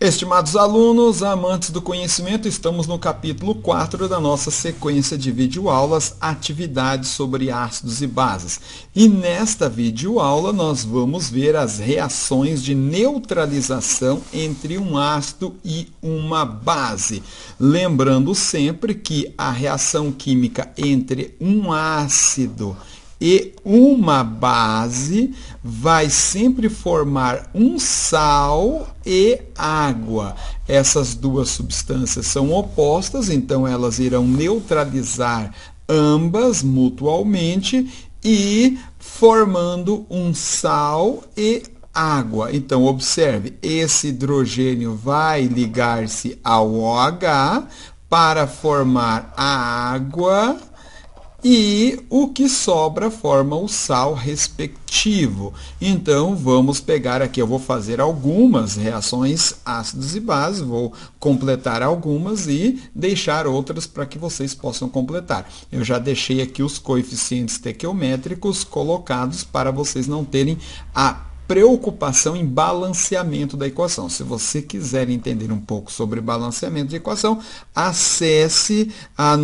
Estimados alunos, amantes do conhecimento, estamos no capítulo 4 da nossa sequência de videoaulas, atividades sobre ácidos e bases. E nesta videoaula nós vamos ver as reações de neutralização entre um ácido e uma base. Lembrando sempre que a reação química entre um ácido e uma base vai sempre formar um sal e água. Essas duas substâncias são opostas, então elas irão neutralizar ambas mutualmente e formando um sal e água. Então, observe, esse hidrogênio vai ligar-se ao OH para formar a água e o que sobra forma o sal respectivo. Então, vamos pegar aqui, eu vou fazer algumas reações ácidos e bases, vou completar algumas e deixar outras para que vocês possam completar. Eu já deixei aqui os coeficientes estequiométricos colocados para vocês não terem a preocupação em balanceamento da equação. Se você quiser entender um pouco sobre balanceamento de equação, acesse o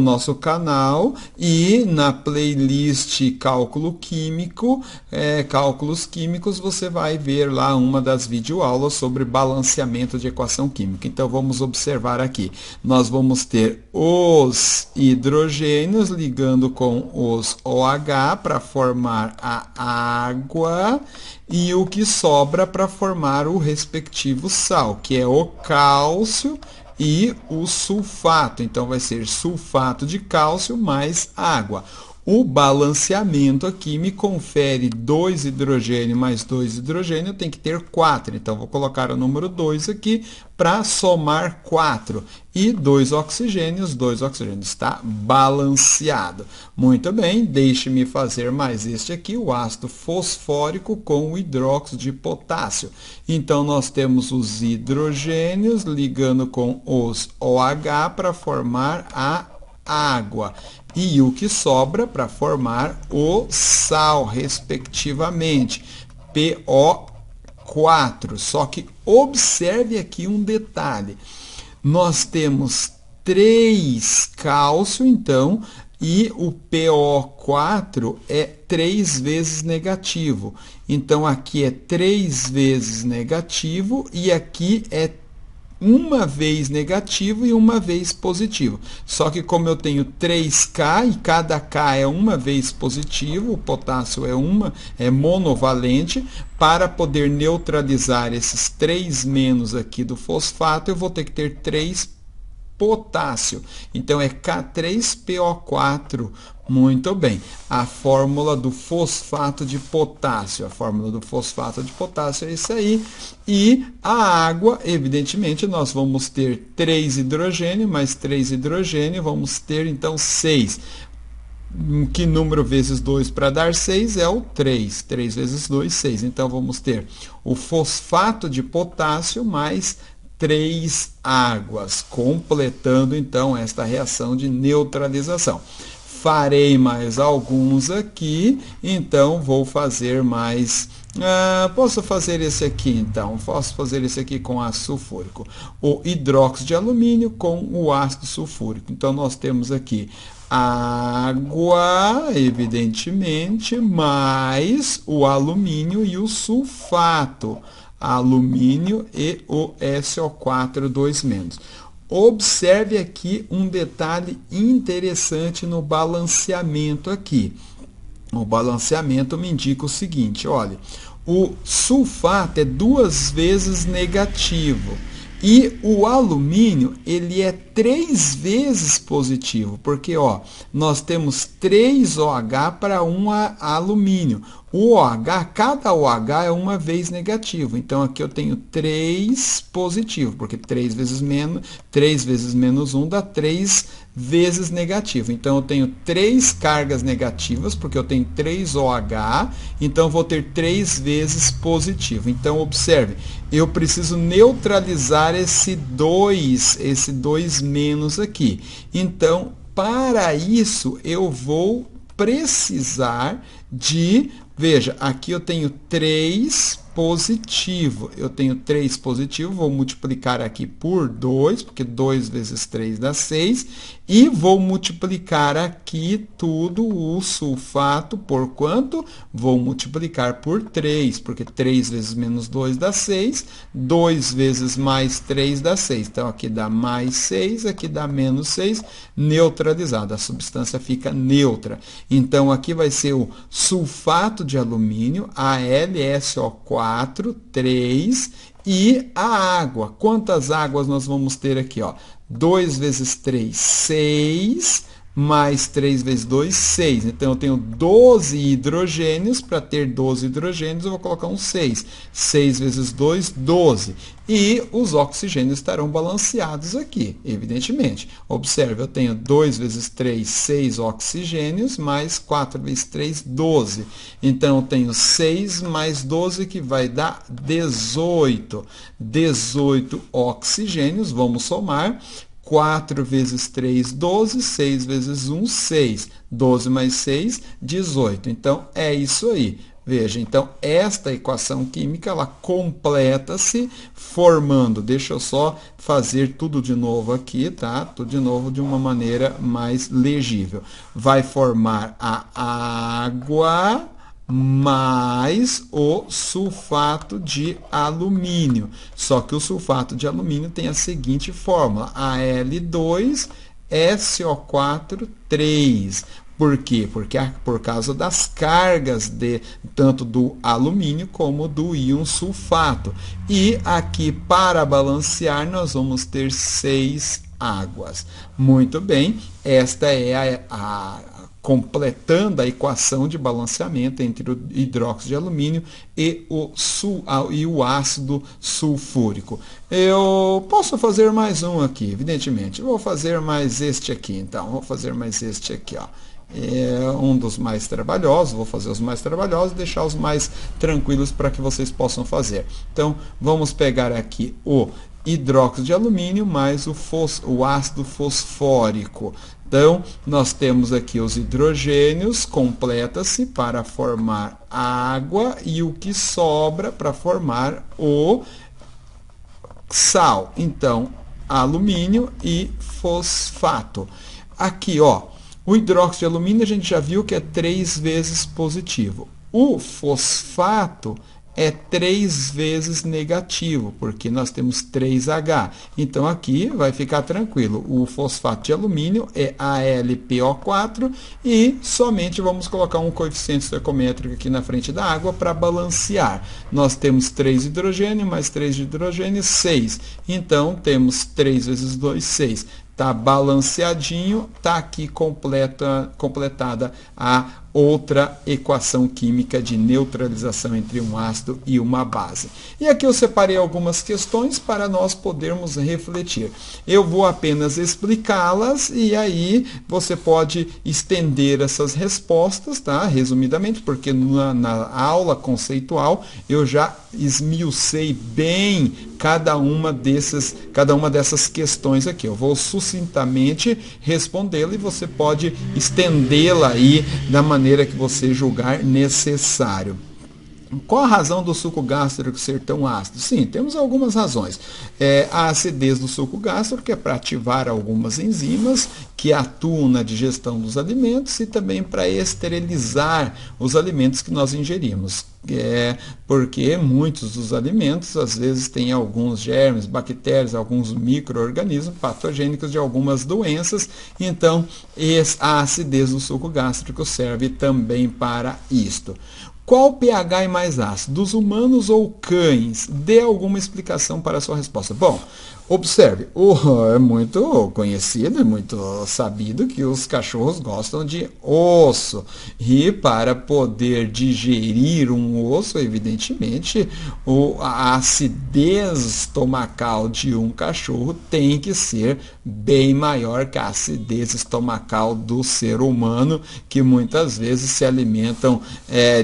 nosso canal e na playlist Cálculo Químico, Cálculos Químicos, você vai ver lá uma das videoaulas sobre balanceamento de equação química. Então, vamos observar aqui. Nós vamos ter os hidrogênios ligando com os OH para formar a água e o que sobra para formar o respectivo sal, que é o cálcio e o sulfato. Então, vai ser sulfato de cálcio mais água. O balanceamento aqui me confere 2 hidrogênio mais 2 hidrogênio, tem que ter 4. Então, vou colocar o número 2 aqui para somar 4. E 2 oxigênios está balanceado. Muito bem, deixe-me fazer mais este aqui, o ácido fosfórico com o hidróxido de potássio. Então, nós temos os hidrogênios ligando com os OH para formar a água. E o que sobra para formar o sal, respectivamente, PO4. Só que observe aqui um detalhe. Nós temos 3 cálcio, então, e o PO4 é 3 vezes negativo. Então, aqui é 3 vezes negativo e aqui é uma vez negativo e uma vez positivo. Só que como eu tenho 3K e cada K é uma vez positivo, o potássio é monovalente, para poder neutralizar esses 3 menos aqui do fosfato, eu vou ter que ter 3 potássio. Então, é K3PO4. Muito bem. A fórmula do fosfato de potássio. A fórmula do fosfato de potássio é isso aí. E a água, evidentemente, nós vamos ter 3 hidrogênio mais 3 hidrogênio. Vamos ter, então, 6. Que número vezes 2 para dar 6 é o 3. 3 vezes 2, 6. Então, vamos ter o fosfato de potássio mais 3 águas, completando, então, esta reação de neutralização. Farei mais alguns aqui, então vou fazer mais... posso fazer esse aqui, então. Posso fazer esse aqui com ácido sulfúrico. O hidróxido de alumínio com o ácido sulfúrico. Então, nós temos aqui água, evidentemente, mais o alumínio e o sulfato. Alumínio e o SO4, 2-. Observe aqui um detalhe interessante no balanceamento aqui. O balanceamento me indica o seguinte, olha, o sulfato é 2 vezes negativo e o alumínio ele é 3 vezes positivo, porque ó, nós temos 3 OH para 1 alumínio. O OH, cada OH é uma vez negativo. Então, aqui eu tenho 3 positivo, porque 3 vezes menos 1 dá 3 vezes negativo. Então, eu tenho 3 cargas negativas, porque eu tenho 3 OH, então eu vou ter 3 vezes positivo. Então, observe, eu preciso neutralizar esse 2 menos aqui. Então, para isso, eu vou precisar de... Veja, aqui eu tenho 3 positivo. Eu tenho 3 positivo, vou multiplicar aqui por 2, porque 2 vezes 3 dá 6. E vou multiplicar aqui tudo o sulfato por quanto? Vou multiplicar por 3, porque 3 vezes menos 2 dá 6. 2 vezes mais 3 dá 6. Então, aqui dá mais 6, aqui dá menos 6, neutralizado. A substância fica neutra. Então, aqui vai ser o sulfato de alumínio, AlSO4, 3, e a água. Quantas águas nós vamos ter aqui? 2 vezes 3, 6, mais 3 vezes 2, 6. Então, eu tenho 12 hidrogênios. Para ter 12 hidrogênios, eu vou colocar um 6. 6 vezes 2, 12. E os oxigênios estarão balanceados aqui, evidentemente. Observe, eu tenho 2 vezes 3, 6 oxigênios, mais 4 vezes 3, 12. Então, eu tenho 6 mais 12, que vai dar 18. 18 oxigênios, vamos somar. 4 vezes 3, 12. 6 vezes 1, 6. 12 mais 6, 18. Então, é isso aí. Veja, então, esta equação química, ela completa-se formando, deixa eu só fazer tudo de novo aqui, tá? Tudo de novo de uma maneira mais legível. Vai formar a água mais o sulfato de alumínio. Só que o sulfato de alumínio tem a seguinte fórmula, Al2SO4, 3. Por quê? Porque por causa das cargas tanto do alumínio como do íon sulfato. E aqui, para balancear, nós vamos ter 6 águas. Muito bem, esta é completando a equação de balanceamento entre o hidróxido de alumínio e o ácido sulfúrico. Eu posso fazer mais um aqui, evidentemente. Vou fazer mais este aqui, então. Vou fazer mais este aqui, é um dos mais trabalhosos. Vou fazer os mais trabalhosos e deixar os mais tranquilos para que vocês possam fazer. Então, vamos pegar aqui o hidróxido de alumínio mais o ácido fosfórico. Então, nós temos aqui os hidrogênios, completa-se para formar água e o que sobra para formar o sal. Então, alumínio e fosfato. Aqui, o hidróxido de alumínio a gente já viu que é 3 vezes positivo. O fosfato é 3 vezes negativo, porque nós temos 3H. Então, aqui vai ficar tranquilo. O fosfato de alumínio é AlPO4 e somente vamos colocar um coeficiente estequiométrico aqui na frente da água para balancear. Nós temos 3 hidrogênio, mais 3 de hidrogênio, 6. Então, temos 3 vezes 2, 6. Está balanceadinho, está aqui completada a outra equação química de neutralização entre um ácido e uma base. E aqui eu separei algumas questões para nós podermos refletir. Eu vou apenas explicá-las e aí você pode estender essas respostas, tá? Resumidamente, porque na aula conceitual eu já esmiucei bem cada uma dessas questões aqui. Eu vou sucintamente respondê-la e você pode estendê-la aí da maneira que você julgar necessário. Qual a razão do suco gástrico ser tão ácido? Sim, temos algumas razões. A acidez do suco gástrico é para ativar algumas enzimas que atuam na digestão dos alimentos e também para esterilizar os alimentos que nós ingerimos. Porque muitos dos alimentos, às vezes, têm alguns germes, bactérias, alguns micro-organismos patogênicos de algumas doenças. Então, a acidez do suco gástrico serve também para isto. Qual pH é mais ácido, dos humanos ou cães? Dê alguma explicação para a sua resposta. Bom, observe, é muito conhecido, é muito sabido que os cachorros gostam de osso. E para poder digerir um osso, evidentemente, a acidez estomacal de um cachorro tem que ser bem maior que a acidez estomacal do ser humano, que muitas vezes se alimentam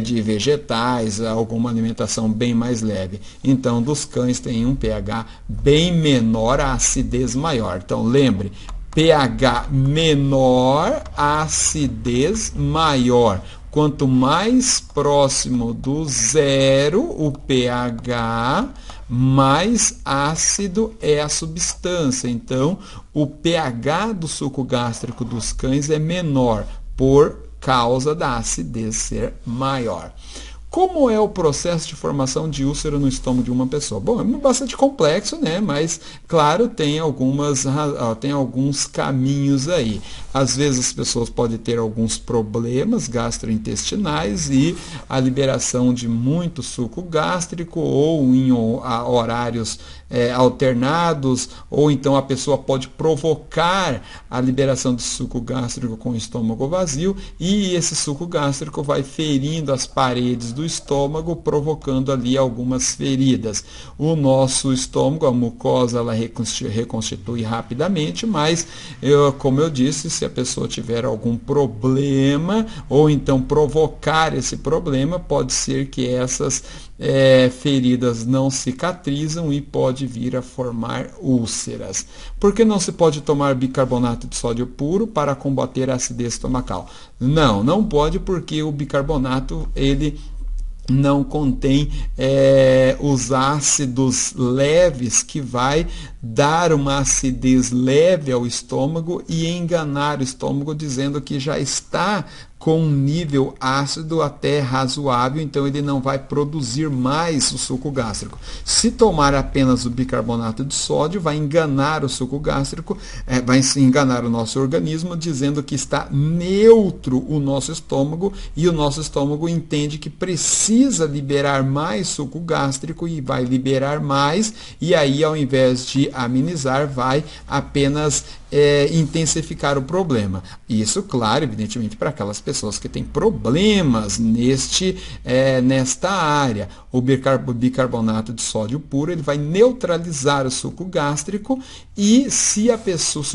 de vegetais, alguma alimentação bem mais leve. Então, dos cães tem um pH bem menor, a acidez maior. Então, lembre, pH menor, acidez maior. Quanto mais próximo do zero o pH, mais ácido é a substância. Então, o pH do suco gástrico dos cães é menor, por causa da acidez ser maior. Como é o processo de formação de úlcera no estômago de uma pessoa? Bom, é bastante complexo, né? Mas, claro, tem alguns caminhos aí. Às vezes as pessoas podem ter alguns problemas gastrointestinais e a liberação de muito suco gástrico ou em horários alternados, ou então a pessoa pode provocar a liberação de suco gástrico com o estômago vazio e esse suco gástrico vai ferindo as paredes do estômago, provocando ali algumas feridas. O nosso estômago, a mucosa, ela reconstitui rapidamente, mas, como eu disse, se a pessoa tiver algum problema ou então provocar esse problema, pode ser que essas feridas não cicatrizam e pode vir a formar úlceras. Por que não se pode tomar bicarbonato de sódio puro para combater a acidez estomacal? Não pode, porque o bicarbonato ele não contém os ácidos leves que vai dar uma acidez leve ao estômago e enganar o estômago dizendo que já está com um nível ácido até razoável, então ele não vai produzir mais o suco gástrico. Se tomar apenas o bicarbonato de sódio, vai enganar o suco gástrico, vai enganar o nosso organismo, dizendo que está neutro o nosso estômago, e o nosso estômago entende que precisa liberar mais suco gástrico e vai liberar mais, e aí ao invés de amenizar, vai apenas intensificar o problema. Isso, claro, evidentemente, para aquelas pessoas que têm problemas nesta área. O bicarbonato de sódio puro ele vai neutralizar o suco gástrico e se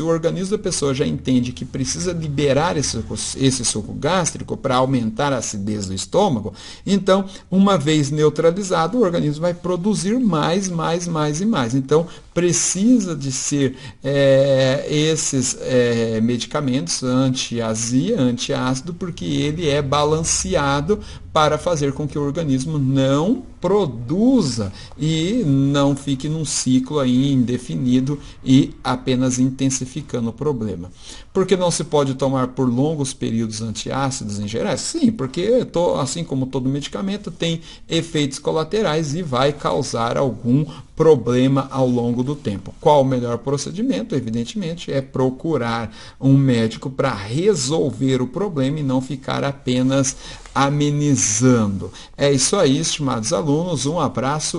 o organismo da pessoa já entende que precisa liberar esse suco gástrico para aumentar a acidez do estômago, então, uma vez neutralizado, o organismo vai produzir mais e mais. Então, precisa de ser esses medicamentos anti-azia, antiácido, porque ele é balanceado para fazer com que o organismo não produza e não fique num ciclo aí indefinido e apenas intensificando o problema. Por que não se pode tomar por longos períodos antiácidos em geral? Sim, porque assim como todo medicamento tem efeitos colaterais e vai causar algum problema ao longo do tempo. Qual o melhor procedimento? Evidentemente, é procurar um médico para resolver o problema e não ficar apenas amenizando. É isso aí, estimados alunos. Um abraço.